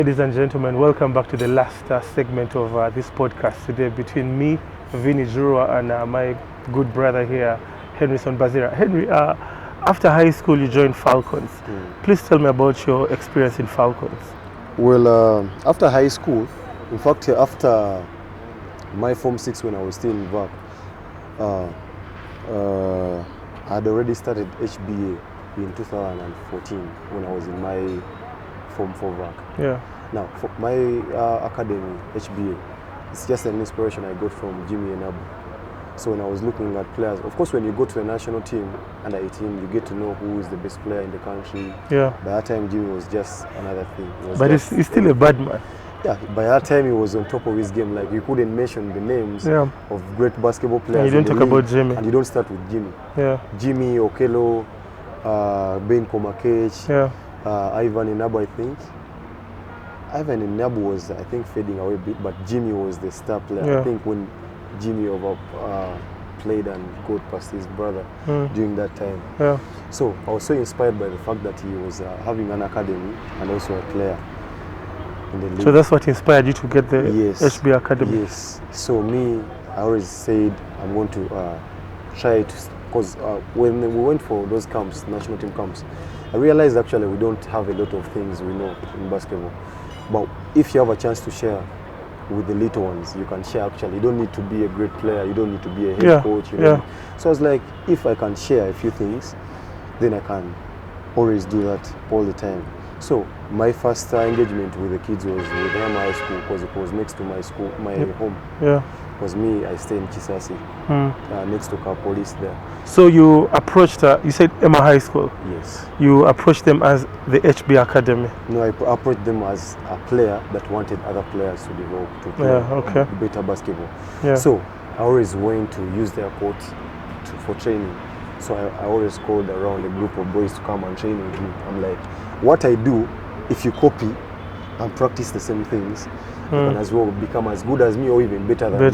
Ladies and gentlemen, welcome back to the last segment of this podcast today between me, Vinnie, jurua, and my good brother here, HENRISON MBAZIIRA. Henry, after high school you joined Falcons. Please tell me about your experience in Falcons. Well, after high school, in fact, after my Form 6 when I was still in VAC, I had already started HBA in 2014 when I was in my Form 4 VAC. Yeah. Now, for my academy, HBA, it's just an inspiration I got from Jimmy and Abu. So when I was looking at players, of course when you go to the national team, under 18, you get to know who is the best player in the country. Yeah. By that time, Jimmy was just another thing. But he's still a bad man. Yeah, by that time he was on top of his game. Like you couldn't mention the names of great basketball players. And you don't talk about Jimmy. And you don't start with Jimmy. Yeah. Jimmy, Okello, Ben Komakech, Ivan Inabu, I think. Ivan Inabu was, I think, fading away a bit, but Jimmy was the star player. Yeah. I think when Jimmy played and got past his brother during that time. Yeah. So I was so inspired by the fact that he was having an academy and also a player in the league. So that's what inspired you to get the HB Academy? Yes. So me, I always said I'm going to try to, because when we went for those camps, national team camps, I realized actually we don't have a lot of things we know in basketball. But if you have a chance to share with the little ones, you can share actually. You don't need to be a great player, you don't need to be a head coach. You know? So I was like, if I can share a few things, then I can always do that all the time. So my first engagement with the kids was with Emma High School because it was next to my school, my home. Yeah. Because me, I stay in Chisasi, next to Car Police there. So you approached, you said Emma High School? Yes. You approached them as the HB Academy? No, I approached them as a player that wanted other players to develop, to play better basketball. Yeah. So I always went to use their court for training. So I always called around a group of boys to come and train with me. I'm like, what I do, if you copy and practice the same things, you can as well become as good as me or even better than me.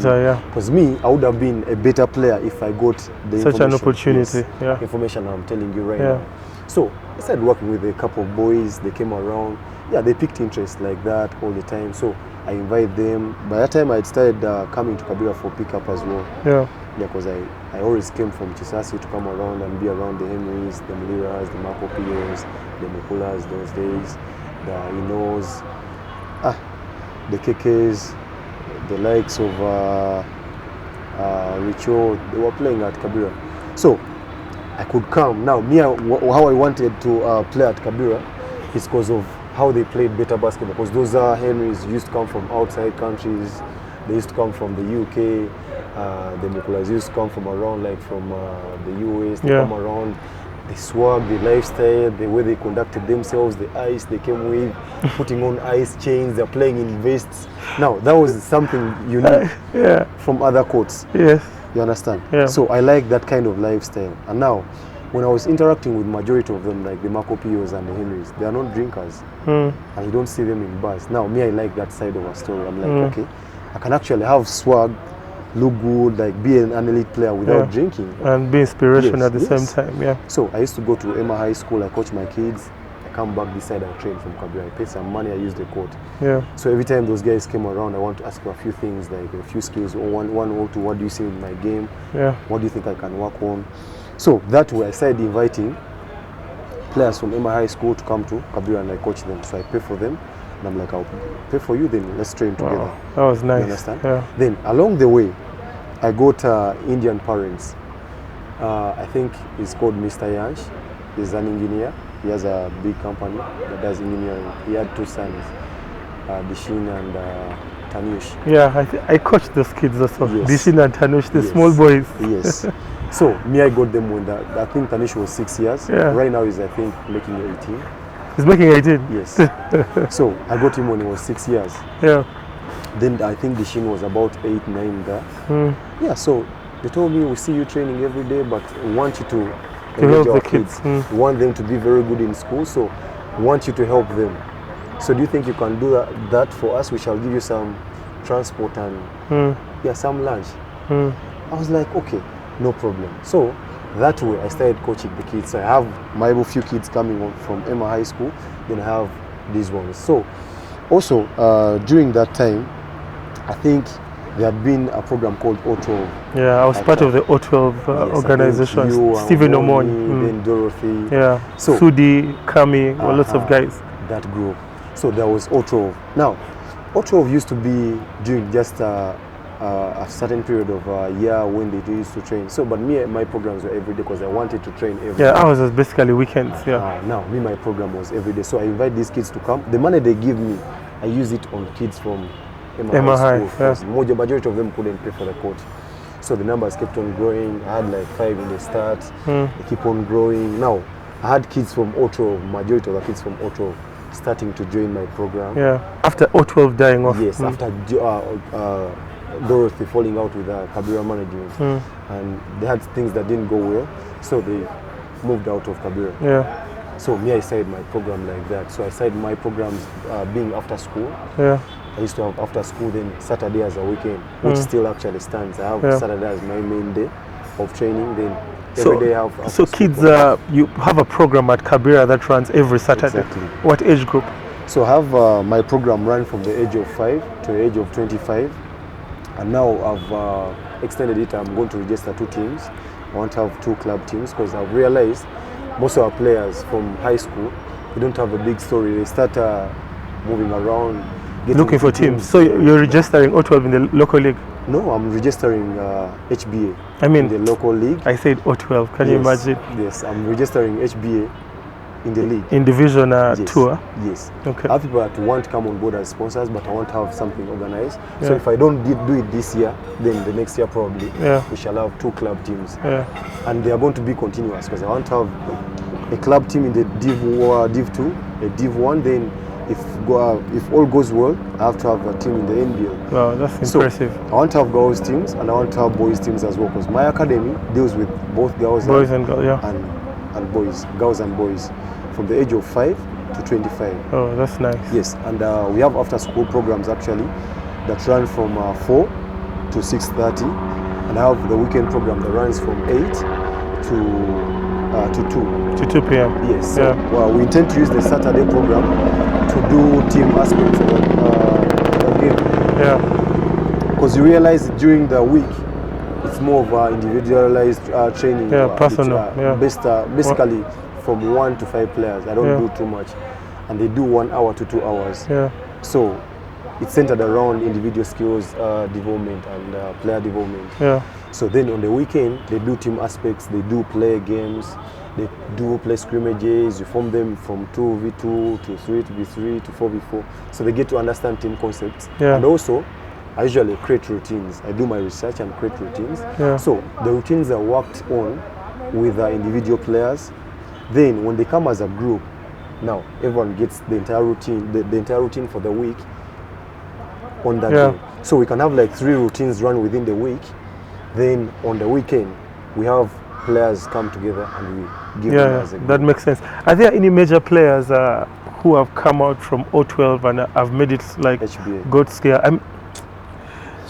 Because me, I would have been a better player if I got the such an opportunity. Information I'm telling you right now. So I started working with a couple of boys. They came around. Yeah, they picked interest like that all the time. So I invite them. By that time, I had started coming to Kabira for pickup as well. Yeah, because I always came from Chisasi to come around and be around the Henrys, the MBAZIIRAs, the Marco Pios, the Mukulas those days, the Inos, the KKs, the likes of Richo. They were playing at Kabira. So I could come. Now, me, how I wanted to play at Kabira is because of how they played better basketball. Because those Henrys used to come from outside countries. They used to come from the UK. The Mukulas used to come from around, like from the US. They come around. The swag, the lifestyle, the way they conducted themselves, the ice they came with, putting on ice chains, they're playing in vests. Now, that was something unique from other courts. Yes. You understand? Yeah. So I like that kind of lifestyle. And now, when I was interacting with majority of them, like the Marco Pios and the Henrys, they are not drinkers. And you don't see them in bars. Now, me, I like that side of a story. I'm like, okay, I can actually have swag, look good, like be an elite player without drinking. And be inspirational at the same time, So I used to go to Emma High School, I coach my kids, I come back this side, I train from Kabira, I pay some money, I use the court. Yeah. So every time those guys came around, I want to ask you a few things, like a few skills, one or two, what do you see in my game? Yeah. What do you think I can work on? So that way I started inviting players from Emma High School to come to Kabira and I coach them. So I pay for them. And I'm like, I'll pay for you, then let's train together. Wow. That was nice. You understand? Yeah. Then along the way, I got Indian parents. I think he's called Mr. Yansh. He's an engineer. He has a big company that does engineering. He had two sons, Dishin and Tanush. Yeah, I coached those kids also. Yes. Dishin and Tanush, the small boys. Yes. So me, I got them when I think Tanush was 6 years. Yeah. Right now he's, I think, making 18. He's making 18? Yes. So I got him when he was 6 years. Yeah. Then I think the Shin was about 8, 9 there. Yeah, so they told me, we see you training every day, but we want you to help our kids. We want them to be very good in school, so we want you to help them. So do you think you can do that for us? We shall give you some transport and some lunch. I was like, okay, no problem. So that way I started coaching the kids. So I have my few kids coming from Emma High School, then I have these ones. So Also, during that time, I think there had been a program called O12. Yeah, I was part of the O12 organization. Stephen Omoni, then Dorothy. Yeah, so, Sudi, Kami, lots of guys. That group. So there was O12. Now, O12 used to be during just a certain period of year when they used to train. So, but my programs were every day because I wanted to train every day. Yeah, ours was basically weekends. Yeah. Now, my program was every day. So I invite these kids to come. The money they give me, I use it on kids from Emma High School. Yeah. Majority of them couldn't pay for the coach. So the numbers kept on growing. I had like 5 in the start. They keep on growing. Now, I had kids from O12, majority of the kids from O12 starting to join my program. Yeah, after O12 dying off. Yes, after Dorothy falling out with Kabira management. And they had things that didn't go well, so they moved out of Kabira. Yeah. So I started my program like that. So I started my programs being after school. Yeah. I used to have after school, then Saturday as a weekend, which still actually stands. I have Saturday as my main day of training, then every day I have. So kids, you have a program at Kabira that runs every Saturday. Exactly. What age group? So I have my program run from the age of 5 to the age of 25. And now I've extended it. I'm going to register 2 teams. I want to have 2 club teams because I've realized most of our players from high school, they don't have a big story. They start moving around, looking for teams. So you're registering O12 in the local league? No, I'm registering HBA. I mean, in the local league. I said O12. Can you imagine? Yes, I'm registering HBA in the league. In Division 2? Yes. Okay. I have people that want to come on board as sponsors, but I want to have something organized. So if I don't do it this year, then the next year probably we shall have 2 club teams. And they are going to be continuous because I want to have a club team in the Div 2, a Div 1, then if all goes well, I have to have a team in the NBL. Wow, that's impressive. So I want to have girls teams and I want to have boys teams as well because my academy deals with both girls and girls, and boys, girls and boys, from the age of 5 to 25. Oh, that's nice. Yes, and we have after school programs actually that run from 4 to 6:30, and I have the weekend program that runs from 8 to 2. To 2 p.m. Yes. So, well, we intend to use the Saturday program to do team aspects of the game. Yeah. Because you realize during the week, it's more of individualized training. Yeah, personal. Basically, from 1 to 5 players. I don't do too much, and they do 1 hour to 2 hours. Yeah. So it's centered around individual skills development and player development. Yeah. So then on the weekend, they do team aspects. They do play games. They do play scrimmages. You form them from 2v2 to 3v3 to 4v4. So they get to understand team concepts. Yeah. And also, I usually create routines. I do my research and create routines. Yeah. So the routines are worked on with individual players. Then when they come as a group, now everyone gets the entire routine, the entire routine for the week on that day. So we can have like 3 routines run within the week. Then on the weekend, we have players come together and we give them as a group. That makes sense. Are there any major players who have come out from O12 and have made it like HBA. God scale?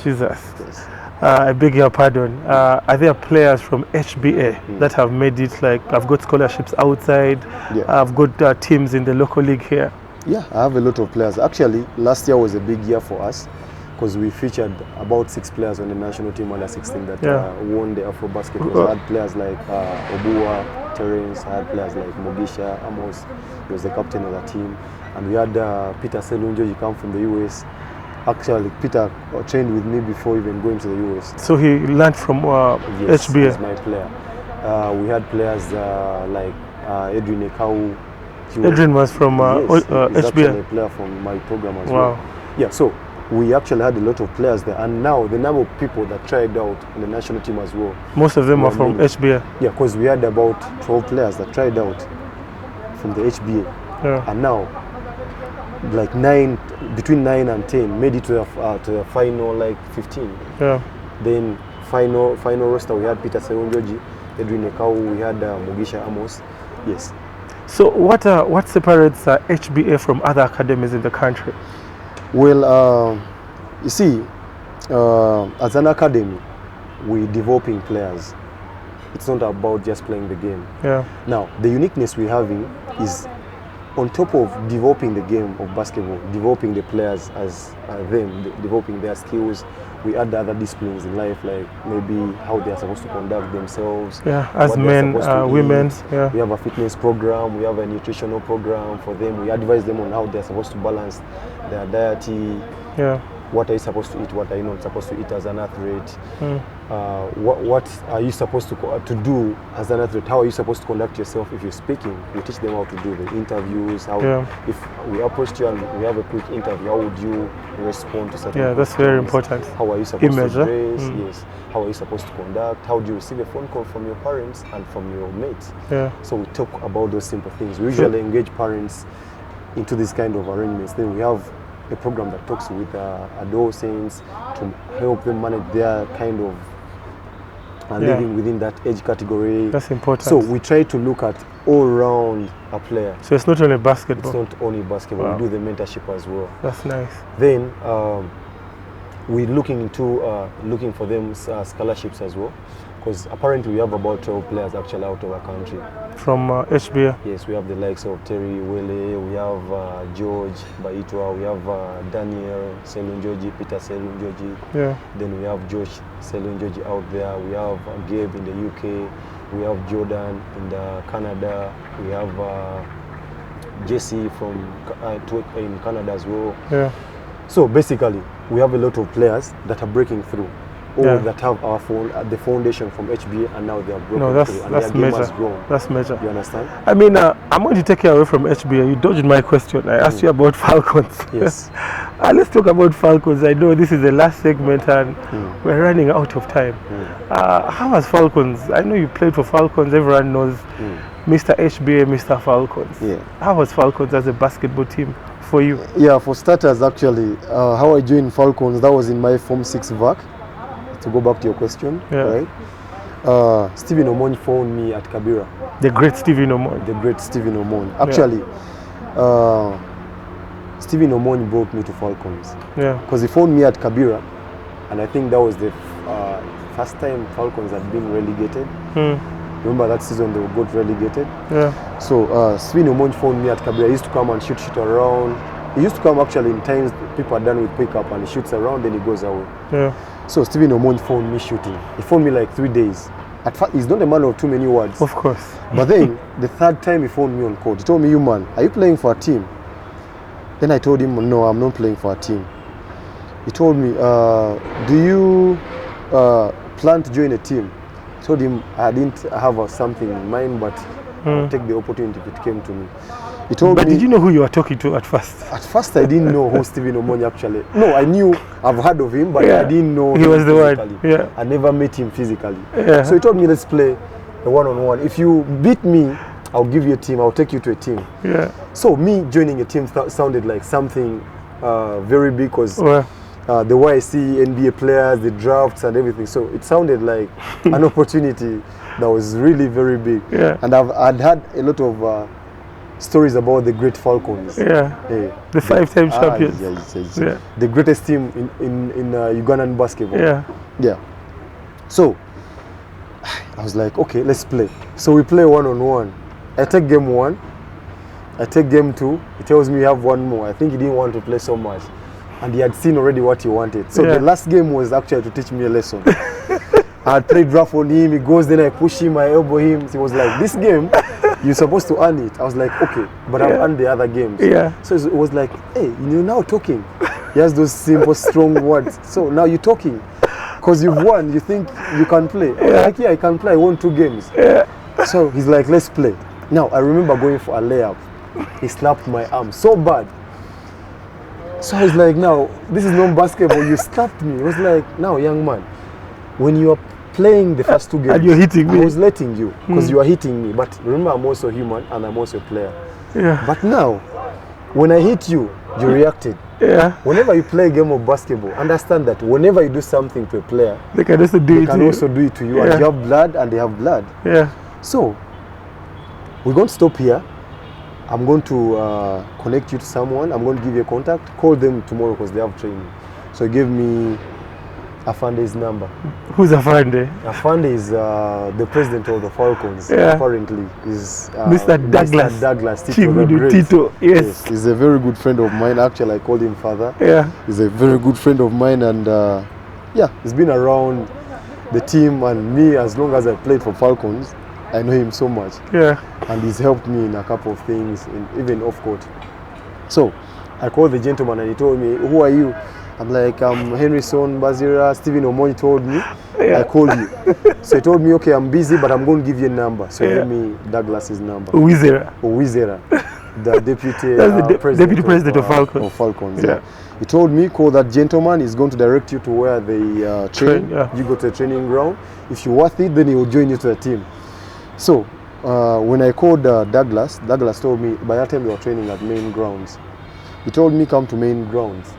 Jesus. Yes. I beg your pardon. Are there players from HBA that have made it like, I've got scholarships outside, I've got teams in the local league here? Yeah, I have a lot of players. Actually, last year was a big year for us because we featured about 6 players on the national team under 16 that won the Afro Basketball. I had players like Obua, Terence, I had players like Mogisha, Amos, he was the captain of the team. And we had Peter Selunjo, he come from the US. Actually, Peter trained with me before even going to the US. So he learned from HBA? Yes, my player. We had players like Edwin Ekau. Adrian was from he's HBA? actually a player from my program as well. Yeah, so we actually had a lot of players there, and now the number of people that tried out in the national team as well. Most of them are from HBA? Yeah, because we had about 12 players that tried out from the HBA. Yeah. And now, like between 9 and 10 made it to the final, like 15. Yeah. Then final roster, we had Peter Seunjoji, Edwin Ekau, we had Mogisha Amos. Yes. So what separates HBA from other academies in the country? Well, you see, as an academy, we're developing players. It's not about just playing the game. Yeah. Now, the uniqueness we're having is on top of developing the game of basketball, developing the players as developing their skills, we add other disciplines in life, like maybe how they are supposed to conduct themselves. Yeah, as men, women. Yeah. We have a fitness program, we have a nutritional program for them. We advise them on how they are supposed to balance their diet. Yeah. What are you supposed to eat? What are you not supposed to eat as an athlete? What are you supposed to do as an athlete? How are you supposed to conduct yourself if you're speaking? We teach them how to do the interviews. How, if we approached you and we have a quick interview, how would you respond to certain questions? That's very important. How are you supposed to dress? Yes. How are you supposed to conduct? How do you receive a phone call from your parents and from your mates? Yeah. So we talk about those simple things. We usually engage parents into this kind of arrangements. Then we have a program that talks with adolescents to help them manage their kind of living within that age category. That's important. So we try to look at all around a player. So it's not only basketball. It's not only basketball. Wow. We do the mentorship as well. That's nice. Then we're looking into looking for them scholarships as well, because apparently we have about 12 players actually out of our country. From HBA? Yes, we have the likes of Terry Wele, we have George Baitwa, we have Daniel Selunjoji, Peter Selunjoji. Yeah. Then we have Josh Selunjoji out there. We have Gabe in the UK. We have Jordan in Canada. We have Jesse from in Canada as well. Yeah. So basically, we have a lot of players that are breaking through, or that have the foundation from HBA, and now they are broken through, and their game has grown. That's major. You understand? I mean, I'm going to take you away from HBA. You dodged my question. I asked you about Falcons. Yes. Let's talk about Falcons. I know this is the last segment, and we're running out of time. How was Falcons? I know you played for Falcons. Everyone knows Mr. HBA, Mr. Falcons. Yeah. How was Falcons as a basketball team for you? Yeah, for starters, actually, how I joined Falcons, that was in my Form 6 VAC. To go back to your question, right? Stephen Omon phoned me at Kabira. The great Stephen Omon. The great Stephen Omon. Actually, Stephen Omon brought me to Falcons. Yeah. Because he phoned me at Kabira, and I think that was the first time Falcons had been relegated. Remember that season they got relegated? Yeah. So Stephen Omon phoned me at Kabira. He used to come and shoot around. He used to come actually in times people are done with pickup, and he shoots around, then he goes away. Yeah. So Stephen Omon phoned me shooting. He phoned me like 3 days. At first, he's not a man of too many words. Of course. But then, the third time he phoned me on court, he told me, "You man, are you playing for a team?" Then I told him, "No, I'm not playing for a team." He told me, "Do you plan to join a team?" I told him I didn't have something in mind, but I'll take the opportunity if it came to me. He told me, did you know who you were talking to at first? At first, I didn't know who Stephen Omon actually. No, I knew, I've heard of him, but I didn't know he was the one. Yeah. I never met him physically. Yeah. So he told me, "Let's play a one-on-one. If you beat me, I'll give you a team. I'll take you to a team." Yeah. So me joining a team sounded like something very big, because the way I see NBA players, the drafts and everything. So it sounded like an opportunity that was really very big. Yeah. And I'd had a lot of stories about the great Falcons. Yeah. The 5-time champions. Yeah. The greatest team in Ugandan basketball. Yeah. Yeah. So I was like, okay, let's play. So we play one-on-one. I take game 1. I take game 2. He tells me you have one more. I think he didn't want to play so much, and he had seen already what he wanted. So the last game was actually to teach me a lesson. I had played rough on him. He goes, then I push him, I elbow him. He was like, "This game, you're supposed to earn it." I was like, "Okay, but I've earned the other games." Yeah. So it was like, "Hey, you're now talking." He has those simple, strong words. "So now you're talking, because you've won. You think you can play?" I was like, "Yeah, I can play. I won 2 games." Yeah. So he's like, "Let's play." Now I remember going for a layup. He slapped my arm so bad. So I was like, "Now this is not basketball. You slapped me." He was like, "Now, young man, when you are playing the first 2 games, and you're hitting me, I was letting you because you are hitting me. But remember, I'm also human and I'm also a player. Yeah. But now, when I hit you, you reacted. Yeah. Whenever you play a game of basketball, understand that whenever you do something to a player, they can also do it to you. And you have blood, and they have blood. Yeah. So we're going to stop here. I'm going to connect you to someone. I'm going to give you a contact. Call them tomorrow because they have training." So he gave me Afande's number. Who's Afande? Afande is the president of the Falcons. Yeah. Apparently, is Mr. Douglas. Mr. Douglas Tito, the Chibudu Great. Tito. Yes. He's a very good friend of mine. Actually, I called him father. Yeah. He's a very good friend of mine, and yeah, he's been around the team and me as long as I played for Falcons. I know him so much. Yeah. And he's helped me in a couple of things, even off court. So I called the gentleman and he told me, "Who are you?" I'm like, "I'm HENRISON, MBAZIIRA. Stephen Omoy told me I called you." So he told me, "Okay, I'm busy, but I'm going to give you a number." So he gave me Douglas's number. MBAZIIRA. The deputy president of Falcons. Falcons. Yeah. He told me, "Call that gentleman. He's going to direct you to where they train. You go to the training ground. If you're worth it, then he will join you to the team." So when I called Douglas told me by that time they were training at main grounds. He told me, "Come to main grounds.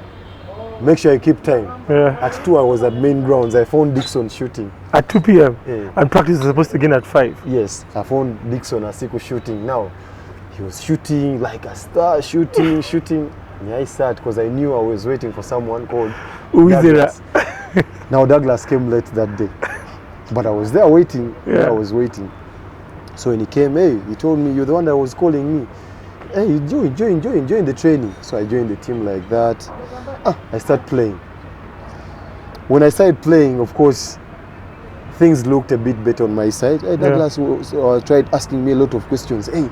Make sure you keep time." Yeah. At 2 I was at main grounds. I found Dixon shooting. At 2 p.m. Yeah. And practice was supposed to begin at 5. Yes, I found Dixon Asiku shooting. Now, he was shooting like a star, shooting. And I sat because I knew I was waiting for someone called Douglas. Now, Douglas came late that day. But I was there waiting. Yeah. I was waiting. So when he came, he told me, "You're the one that was calling me. Hey, join the training." So I joined the team like that. I started playing. When I started playing, of course, things looked a bit better on my side. Douglas tried asking me a lot of questions. "Hey,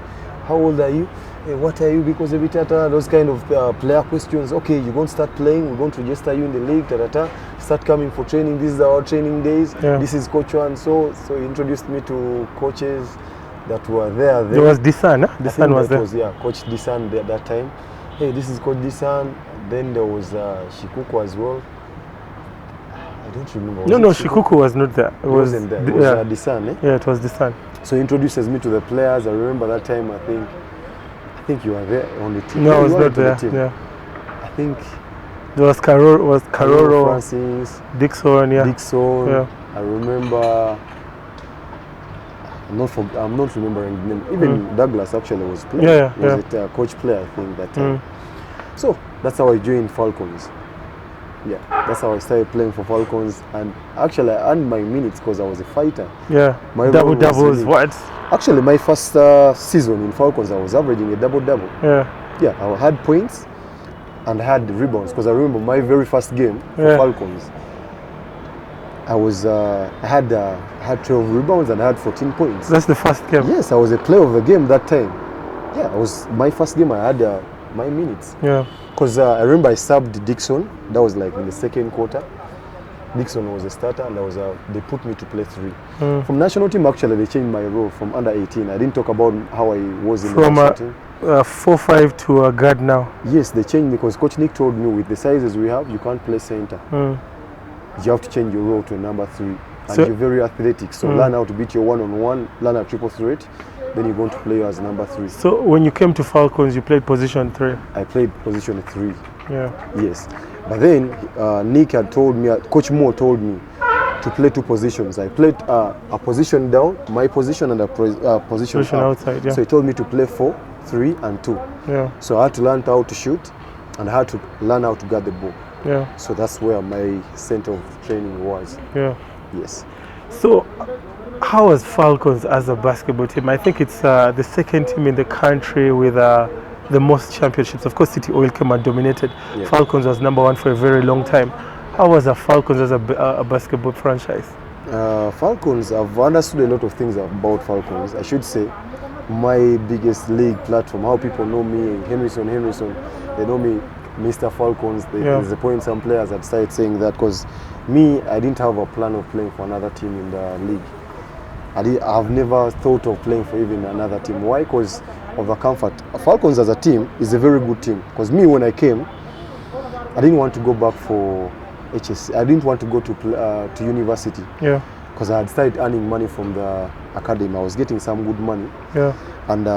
how old are you? Hey, what are you?" Because every tata, those kind of player questions. "Okay, you're going to start playing. We're going to register you in the league. Start coming for training. These are our training days. This is Coach One." So he introduced me to coaches that were there. There was Disan, huh? Disan was there. Coach Disan at that time. "Hey, this is Coach Disan." Then there was Shikuku as well. I don't remember. No, Shikuku was not there. It wasn't there. It was Disan, eh? Yeah, it was Disan. So he introduces me to the players. I remember that time. I think you were there on the team. No, I was not there. Yeah. I think there was Karoro, Francis, Dixon. Yeah. Dixon. Yeah. I remember. I'm not remembering the name. Even Douglas actually was playing. He was a coach player, I think, that time. So that's how I joined Falcons. Yeah, that's how I started playing for Falcons. And actually, I earned my minutes because I was a fighter. Yeah, my double-doubles, what? Actually, my first season in Falcons, I was averaging a double-double. Yeah, I had points and I had rebounds because I remember my very first game for Falcons. I had 12 rebounds and I had 14 points. That's the first game? Yes, I was a player of the game that time. Yeah, it was my first game. I had my minutes. Yeah. Because I remember I subbed Dixon. That was like in the second quarter. Dixon was a starter and they put me to play 3. From national team, actually, they changed my role from under 18. I didn't talk about how I was in the national team. From 4-5 to a guard now. Yes, they changed because Coach Nick told me with the sizes we have, you can't play center. You have to change your role to a number 3. And so, you're very athletic, so learn how to beat your one-on-one, learn a triple threat, then you're going to play as number 3. So when you came to Falcons, you played position 3? I played position 3. Yeah. Yes. But then Nick had told me, Coach Moore told me to play 2 positions. I played a position down, my position, and a position up. Outside, yeah. So he told me to play 4, 3, and 2. Yeah. So I had to learn how to shoot, and I had to learn how to guard the ball. Yeah. So that's where my center of training was. Yeah. Yes. So how was Falcons as a basketball team? I think it's the second team in the country with the most championships. Of course, City Oil came and dominated. Yeah. Falcons was number 1 for a very long time. How was Falcons as a basketball franchise? Falcons, I've understood a lot of things about Falcons. I should say my biggest league platform, how people know me, HENRISON, they know me, Mr. Falcons. There's a point some players had started saying that because me, I didn't have a plan of playing for another team in the league. I've never thought of playing for even another team. Why? Because of the comfort. Falcons as a team is a very good team. Because me, when I came, I didn't want to go back for HSC. I didn't want to go to university. Yeah. Because I had started earning money from the academy. I was getting some good money. Yeah. And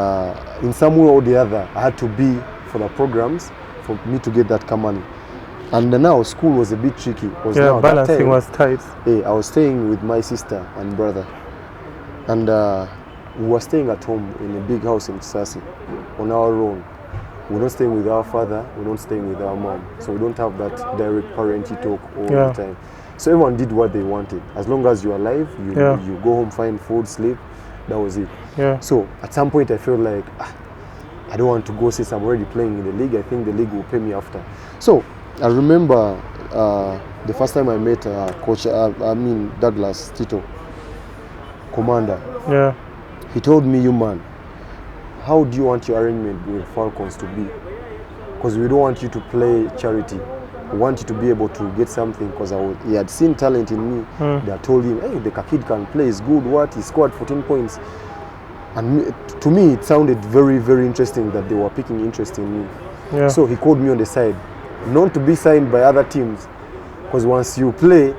in some way or the other, I had to be for the programs for me to get that money. And now school was a bit tricky. Now balancing was tight. I was staying with my sister and brother. And we were staying at home in a big house in Kisasi on our own. we're not staying with our father, we're not staying with our mom. So we don't have that direct parental talk all the time. So everyone did what they wanted. As long as you're alive, you go home, find food, sleep. That was it. So at some point I felt like, I don't want to go since I'm already playing in the league. I think the league will pay me after. So I remember the first time I met Coach, Douglas Tito, Commander. He told me, you man, how do you want your arrangement with Falcons to be? Because we don't want you to play charity. We want you to be able to get something, because he had seen talent in me. They had told him, hey, the kid can play, he's good, he scored 14 points. And to me, it sounded very, very interesting that they were picking interest in me. So he called me on the side, not to be signed by other teams, because once you play,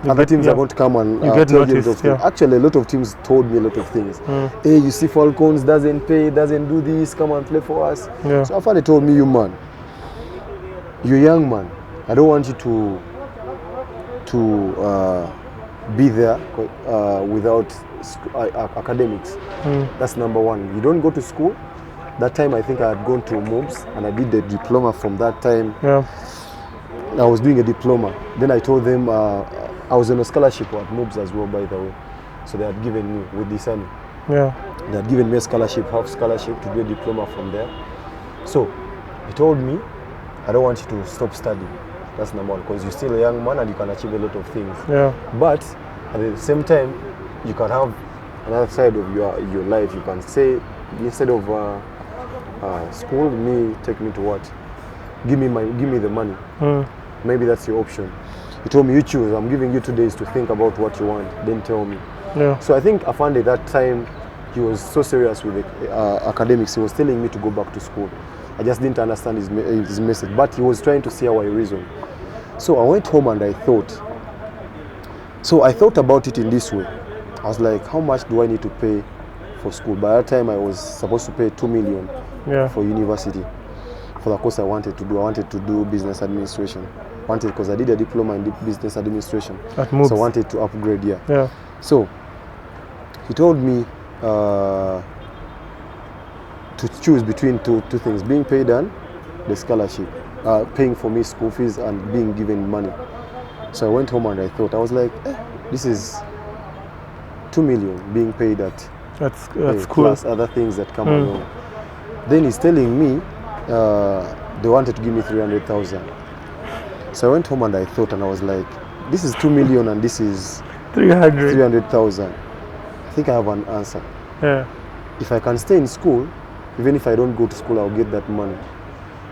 other teams are going to come and tell you a lot of things. Actually, a lot of teams told me a lot of things. Hey, you see Falcons doesn't pay, doesn't do this, come and play for us. So after they told me, you man, you're a young man, I don't want you to be there without academics. That's number one. You don't go to school. That time I think I had gone to MBAZIIRA and I did the diploma from that time. I was doing a diploma. Then I told them I was on a scholarship at MBAZIIRA as well, by the way. So they had given me with this army. They had given me a scholarship, half scholarship, to do a diploma from there. So he told me, I don't want you to stop studying. That's number one, because you're still a young man and you can achieve a lot of things. But at the same time, you can have another side of your life. You can say, instead of school, take me to what? Give me the money. Maybe that's your option. He told me, you choose. I'm giving you 2 days to think about what you want. Then tell me. So I think Afande that time, he was so serious with the academics. He was telling me to go back to school. I just didn't understand his message, but he was trying to see how I reason. So I went home and I thought. So I thought about it in this way. I was like, how much do I need to pay for school? By that time, I was supposed to pay 2 million for university, for the course I wanted to do. I wanted to do business administration. Because I did a diploma in business administration. So I wanted to upgrade, So he told me to choose between two things, being paid and the scholarship, paying for me school fees and being given money. So I went home and I thought, I was like, this is 2 million being paid at that's cool. Plus other things that come along. Then he's telling me they wanted to give me 300,000. So I went home and I thought, and I was like, this is 2 million and this is 300,000. I think I have an answer. If I can stay in school, even if I don't go to school, I'll get that money.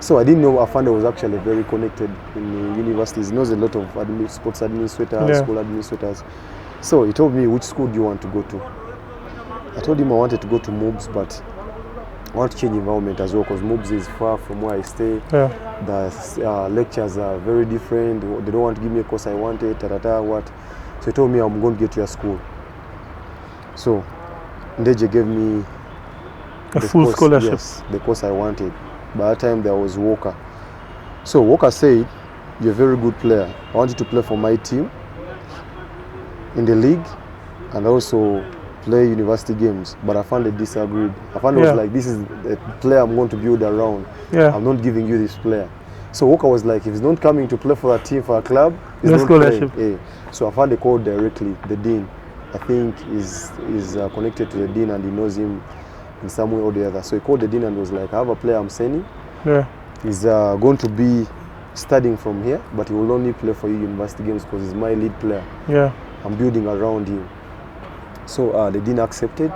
So I didn't know Afande was actually very connected in the universities. He knows a lot of sports administrators, school administrators. So he told me, which school do you want to go to? I told him I wanted to go to MBAZIIRA, but I want to change environment as well, because MBAZIIRA is far from where I stay. The lectures are very different. They don't want to give me a course I wanted, what. So he told me, I'm going to get you a school. So Ndeje gave me a full scholarship. Yes, the course I wanted. By that time there was Walker. So Walker said, you're a very good player. I want you to play for my team in the league and also play university games. But Afande disagreed. Afande was like, this is a player I'm going to build around. I'm not giving you this player. So Walker was like, if he's not coming to play for a team, for a club, he's not scholarship. So Afande called directly the dean. I think is connected to the dean and he knows him in some way or the other. So he called the dean and was like, I have a player I'm sending. He's going to be studying from here, but he will only play for you university games because he's my lead player. I'm building around him. So the dean accepted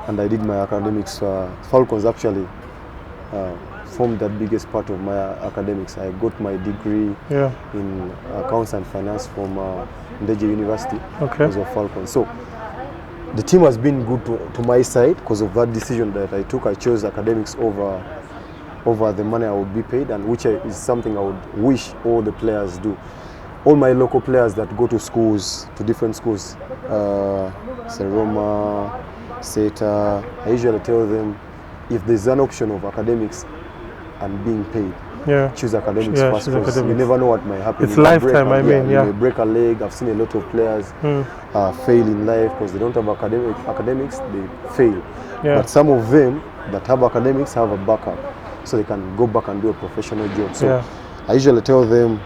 and I did my academics. Falcons actually formed the biggest part of my academics. I got my degree in accounts and finance from Ndeje University because of Falcons. So the team has been good to my side because of that decision that I took. I chose academics over the money I would be paid, and which is something I would wish all the players do. All my local players that go to schools, to different schools, Seroma, SETA, I usually tell them, if there's an option of academics and being paid, choose academics first, because you never know what might happen. It's lifetime, you may break a leg. I've seen a lot of players fail in life because they don't have academics, they fail. But some of them that have academics have a backup. so they can go back and do a professional job. So I usually tell them,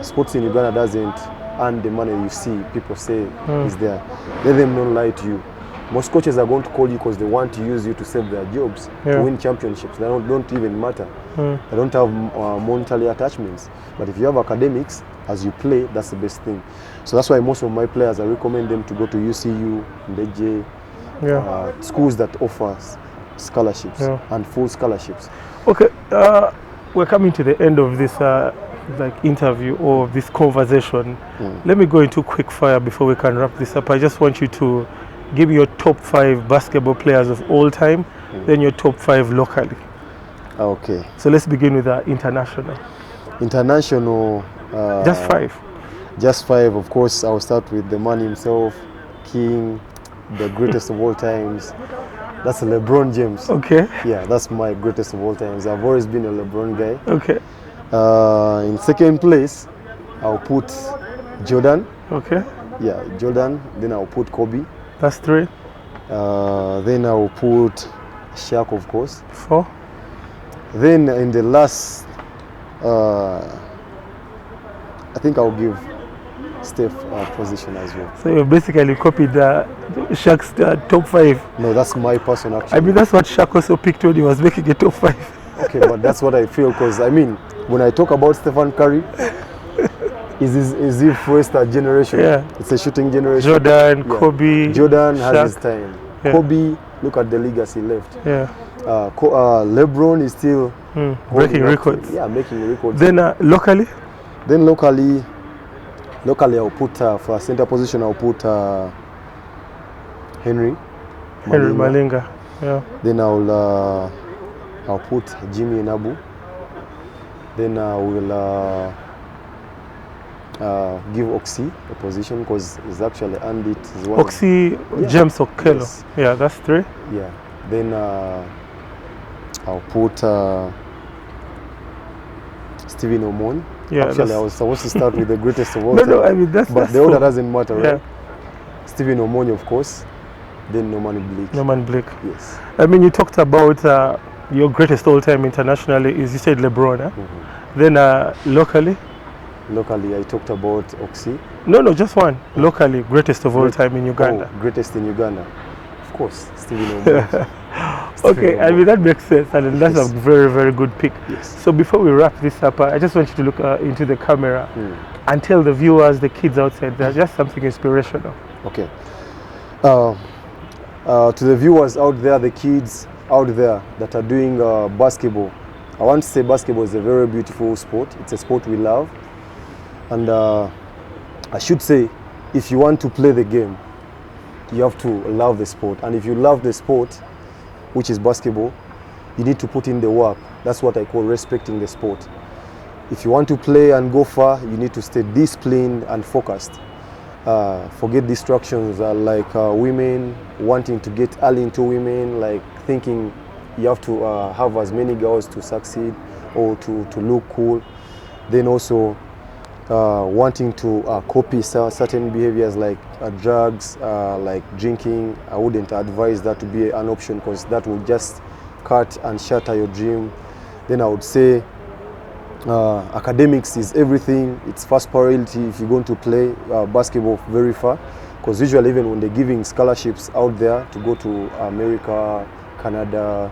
sports in Uganda doesn't earn the money you see people say is there. Let them not lie to you. Most coaches are going to call you because they want to use you to save their jobs, to win championships. They don't even matter. They don't have monetary attachments. But if you have academics, as you play, that's the best thing. So that's why most of my players, I recommend them to go to UCU, NDJ, schools that offer scholarships and full scholarships. Okay, we're coming to the end of this interview or this conversation. Let me go into quick fire before we can wrap this up. I just want you to give me your top 5 basketball players of all time, then your top 5 locally. Okay. So let's begin with international. International. Just 5. Just 5. Of course, I'll start with the man himself, King, the greatest of all times. That's LeBron James. Okay. Yeah, that's my greatest of all times. I've always been a LeBron guy. Okay. In second place, I'll put Jordan. Okay. Yeah, Jordan. Then I'll put Kobe. That's 3. Then I'll put Shaq, of course. 4. Then in the last, I think I'll give Steph position as well. So you basically copied Shaq's top 5. No, that's my person actually. I mean, that's what Shaq also picked when he was making a top 5. Okay, but that's what I feel, because I mean, when I talk about Stephen Curry, is he first generation? Yeah. It's a shooting generation. Jordan, Kobe, Jordan Shaq. has his time. Yeah. Kobe, look at the legacy left. Yeah. LeBron is still breaking records. Yeah, making records. Then locally? Then locally I'll put for a center position, I'll put Henry Malinga. Yeah. Then I'll put Jimmy and Abu. Then I will give Oxy a position, because he's actually earned it. Oxy, James Okello. Yes. Yeah, that's 3. Yeah. Then I'll put Stephen Omon. Yeah, actually, I was supposed to start with the greatest of all no, time. No, I mean that's. But the order doesn't matter, right? Yeah. Stephen Omon, of course. Then Norman Blake. Yes. I mean, you talked about your greatest all-time internationally is, you said LeBron. Then locally? Locally, I talked about Oxy. No, just one. Locally, greatest of all time in Uganda. Oh, greatest in Uganda. Of course, Stephen Omon. Okay, I mean, that makes sense, and that's a very, very good pick. Yes. So before we wrap this up, I just want you to look into the camera and tell the viewers, the kids outside, there's just something inspirational. Okay. To the viewers out there, the kids out there that are doing basketball, I want to say basketball is a very beautiful sport. It's a sport we love. And I should say, if you want to play the game, you have to love the sport. And if you love the sport, which is basketball, you need to put in the work. That's what I call respecting the sport. If you want to play and go far, you need to stay disciplined and focused. Forget distractions like women wanting to get early into women, like thinking you have to have as many girls to succeed or to look cool. Then also wanting to copy certain behaviors like drugs, like drinking. I wouldn't advise that to be an option, because that will just cut and shatter your dream. Then I would say academics is everything. It's first priority if you're going to play basketball very far, because usually even when they're giving scholarships out there to go to America, Canada,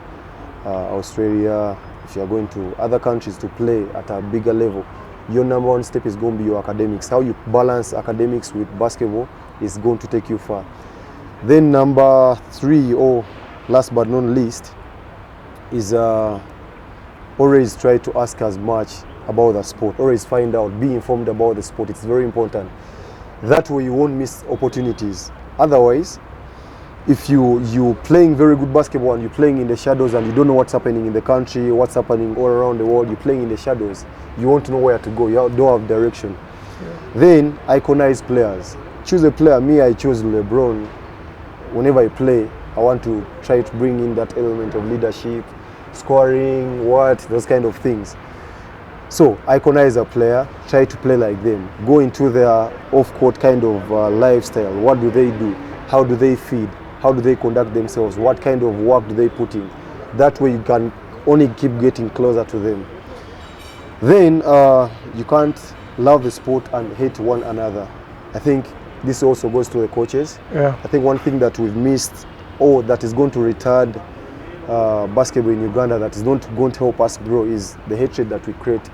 Australia, if you're going to other countries to play at a bigger level, your number one step is going to be your academics. How you balance academics with basketball is going to take you far. Then number 3, or last but not least, is always try to ask as much about the sport. Always find out, be informed about the sport. It's very important. That way you won't miss opportunities. Otherwise, if you're playing very good basketball and you're playing in the shadows and you don't know what's happening in the country, what's happening all around the world, you're playing in the shadows, you won't know where to go, you don't have direction. Then iconize players. Choose a player. Me, I chose LeBron. Whenever I play, I want to try to bring in that element of leadership, scoring, those kind of things. So iconize a player, try to play like them, go into their off-court kind of lifestyle. What do they do? How do they feed? How do they conduct themselves? What kind of work do they put in? That way you can only keep getting closer to them. Then you can't love the sport and hate one another. I think this also goes to the coaches. Yeah. I think one thing that we've missed, or that is going to retard basketball in Uganda, that is not going to help us grow, is the hatred that we create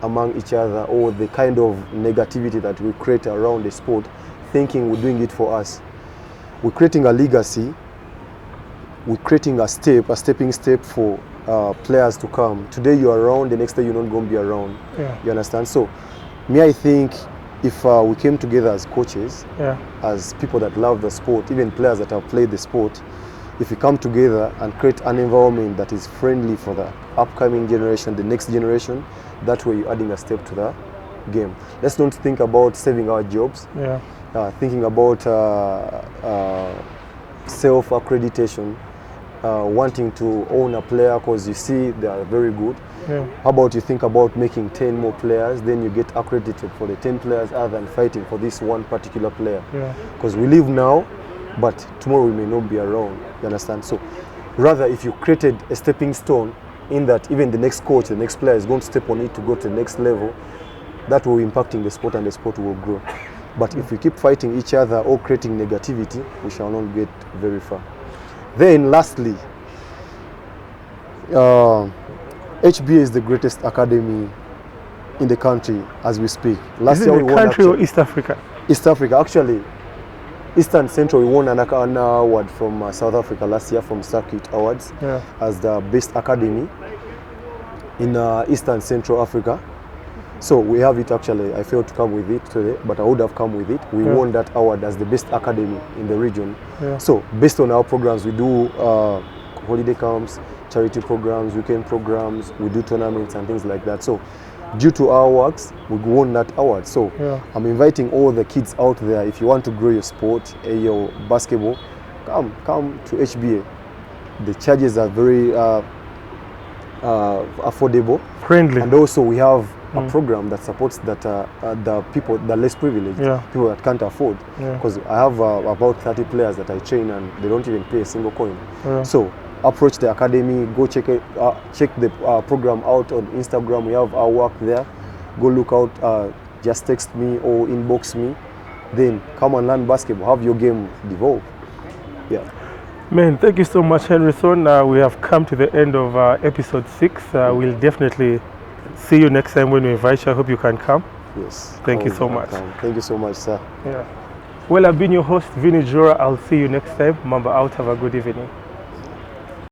among each other, or the kind of negativity that we create around the sport, thinking we're doing it for us. We're creating a legacy. We're creating a stepping step for players to come. Today you're around, the next day you're not going to be around. Yeah. You understand? So, me, I think if we came together as coaches, Yeah. as people that love the sport, even players that have played the sport, if we come together and create an environment that is friendly for the upcoming generation, the next generation, that way you're adding a step to the game. Let's not think about saving our jobs. Yeah. Thinking about self-accreditation, wanting to own a player because you see they are very good. Yeah. How about you think about making 10 more players, then you get accredited for the 10 players other than fighting for this one particular player. Yeah. Because we live now, but tomorrow we may not be around, you understand? So rather, if you created a stepping stone in that even the next coach, the next player is going to step on it to go to the next level, that will be impacting the sport and the sport will grow. But if we keep fighting each other or creating negativity, we shall not get very far. Then lastly, HBA is the greatest academy in the country as we speak. Last Is it year we the won country or actually, East Africa? East Africa, actually. Eastern Central, we won an award from South Africa last year from Circuit Awards, Yeah. as the best academy in Eastern Central Africa. So we have it actually. I failed to come with it today, but I would have come with it. We Yeah. won that award as the best academy in the region. Yeah. So based on our programs, we do holiday camps, charity programs, weekend programs, we do tournaments and things like that. So due to our works, we won that award. So Yeah. I'm inviting all the kids out there, if you want to grow your sport, your basketball, come to HBA. The charges are very affordable. Friendly. And also we have a program that supports that the people, the less privileged, Yeah. people that can't afford. Yeah. Because I have about 30 players that I train and they don't even pay a single coin. Yeah. So approach the academy, go check it, check the program out on Instagram. We have our work there. Go look out, just text me or inbox me. Then come and learn basketball, have your game develop. Yeah. Man, thank you so much, Henrison. We have come to the end of episode 6. We'll definitely see you next time when we invite you. I hope you can come. Yes. Thank you so much. Thank you so much, sir. Yeah. Well, I've been your host, Vinnie. I'll see you next time. Mamba out. Have a good evening.